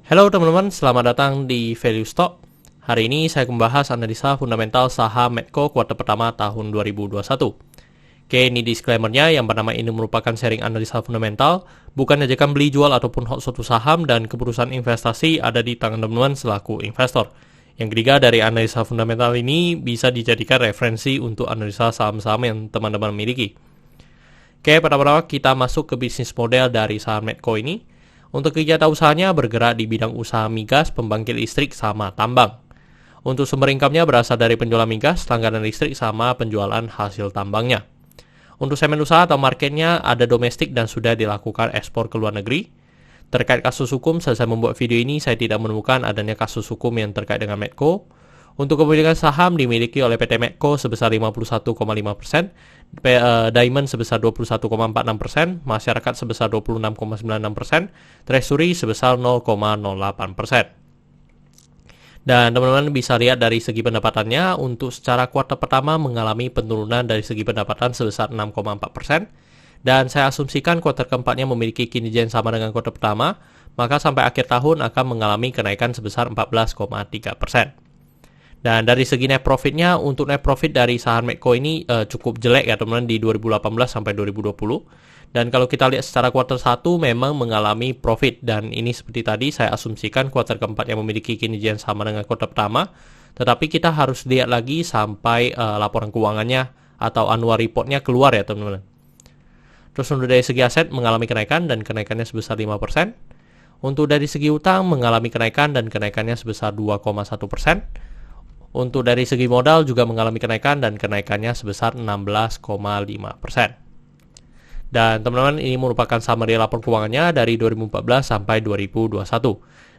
Halo teman-teman, selamat datang di Value Stock. Hari ini saya membahas analisa fundamental saham Medco kuartal pertama tahun 2021. Oke, ini disclaimer-nya, yang pertama ini merupakan sharing analisa fundamental, bukan ajakan beli jual ataupun hot suatu saham, dan keputusan investasi ada di tangan teman-teman selaku investor. Yang ketiga, dari analisa fundamental ini bisa dijadikan referensi untuk analisa saham-saham yang teman-teman miliki. Oke, pertama-tama kita masuk ke bisnis model dari saham Medco ini. Untuk kegiatan usahanya bergerak di bidang usaha migas, pembangkit listrik, sama tambang. Untuk sumber income-nya berasal dari penjualan migas, langganan listrik, sama penjualan hasil tambangnya. Untuk segmen usaha atau marketnya ada domestik dan sudah dilakukan ekspor ke luar negeri. Terkait kasus hukum, saat saya membuat video ini, saya tidak menemukan adanya kasus hukum yang terkait dengan Medco. Untuk kepemilikan saham dimiliki oleh PT Medco sebesar 51,5%, Diamond sebesar 21,46%, masyarakat sebesar 26,96%, Treasury sebesar 0,08%. Dan teman-teman bisa lihat dari segi pendapatannya, untuk secara kuartal pertama mengalami penurunan dari segi pendapatan sebesar 6,4%, dan saya asumsikan kuartal keempatnya memiliki kinerja yang sama dengan kuartal pertama, maka sampai akhir tahun akan mengalami kenaikan sebesar 14,3%. Dan dari segi net profitnya, untuk net profit dari saham Medco ini cukup jelek ya teman-teman di 2018 sampai 2020. Dan kalau kita lihat secara kuartal 1 memang mengalami profit, dan ini seperti tadi saya asumsikan kuartal keempat yang memiliki kinerja yang sama dengan kuartal pertama. Tetapi kita harus lihat lagi sampai laporan keuangannya atau annual reportnya keluar ya teman-teman. Terus untuk dari segi aset mengalami kenaikan dan kenaikannya sebesar 5%. Untuk dari segi utang mengalami kenaikan dan kenaikannya sebesar 2,1%. Untuk dari segi modal juga mengalami kenaikan dan kenaikannya sebesar 16,5%. Dan teman-teman, ini merupakan summary laporan keuangannya dari 2014 sampai 2021.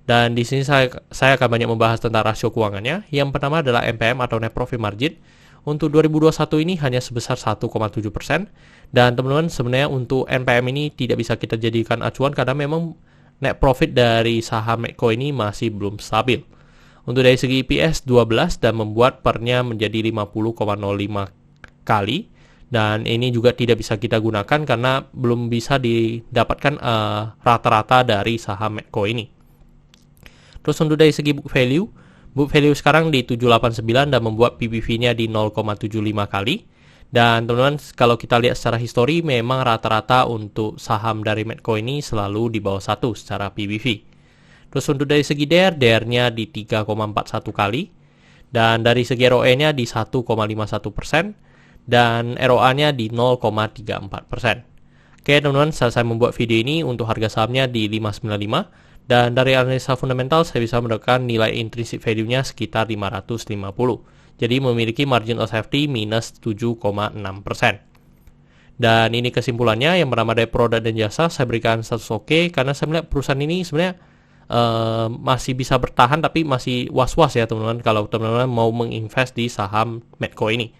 Dan di sini saya akan banyak membahas tentang rasio keuangannya. Yang pertama adalah NPM atau net profit margin. Untuk 2021 ini hanya sebesar 1,7%. Dan teman-teman, sebenarnya untuk NPM ini tidak bisa kita jadikan acuan karena memang net profit dari saham Medco ini masih belum stabil. Untuk dari segi EPS 12 dan membuat pernya menjadi 50,05 kali. Dan ini juga tidak bisa kita gunakan karena belum bisa didapatkan rata-rata dari saham Medco ini. Terus untuk dari segi book value sekarang di 789 dan membuat PBV-nya di 0,75 kali. Dan teman-teman, kalau kita lihat secara histori memang rata-rata untuk saham dari Medco ini selalu di bawah 1 secara PBV. Terus untuk dari segi DER-nya di 3,41 kali. Dan dari segi ROE-nya di 1,51%. Dan ROA-nya di 0,34%. Oke teman-teman, saat saya membuat video ini untuk harga sahamnya di 595. Dan dari analisa fundamental saya bisa mendapatkan nilai intrinsic value-nya sekitar 550. Jadi memiliki margin of safety minus 7,6%. Dan ini kesimpulannya, yang pertama dari produk dan jasa saya berikan status oke, karena saya melihat perusahaan ini sebenarnya masih bisa bertahan, tapi masih was-was ya teman-teman kalau teman-teman mau menginvest di saham Medco ini.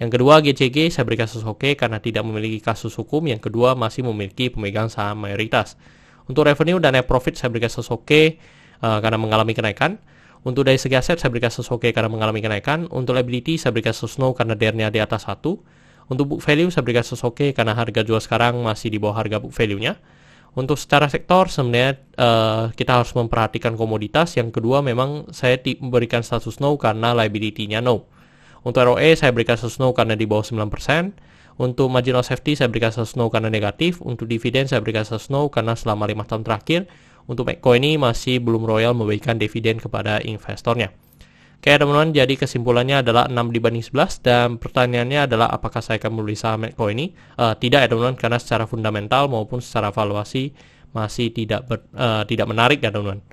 Yang kedua, GCG saya berikan status oke karena tidak memiliki kasus hukum. Yang kedua, masih memiliki pemegang saham mayoritas. Untuk revenue dan net profit saya berikan status oke karena mengalami kenaikan. Untuk dari segi aset saya berikan status oke karena mengalami kenaikan. Untuk liability saya berikan status no karena DER-nya di atas 1. Untuk book value saya berikan status oke karena harga jual sekarang masih di bawah harga book value-nya. Untuk secara sektor sebenarnya kita harus memperhatikan komoditas. Yang kedua memang saya memberikan status no karena liability-nya no. Untuk ROE saya berikan status no karena di bawah 9%. Untuk margin of safety saya berikan status no karena negatif. Untuk dividen saya berikan status no karena selama 5 tahun terakhir untuk Medco ini masih belum royal memberikan dividen kepada investornya. Oke teman-teman, jadi kesimpulannya adalah 6/11 dan pertanyaannya adalah apakah saya akan membeli saham Medco ini? Tidak ya teman-teman, karena secara fundamental maupun secara valuasi masih tidak menarik ya teman-teman.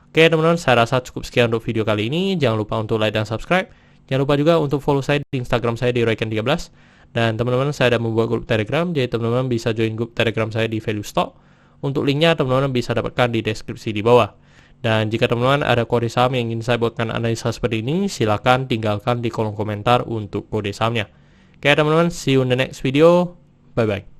Oke teman-teman, saya rasa cukup sekian untuk video kali ini. Jangan lupa untuk like dan subscribe. Jangan lupa juga untuk follow saya di Instagram saya di Royken13. Dan teman-teman, saya ada membuat grup Telegram, jadi teman-teman bisa join grup Telegram saya di Value Stock. Untuk linknya teman-teman bisa dapatkan di deskripsi di bawah. Dan jika teman-teman ada kode saham yang ingin saya buatkan analisa seperti ini, silakan tinggalkan di kolom komentar untuk kode sahamnya. Oke teman-teman, see you in the next video. Bye-bye.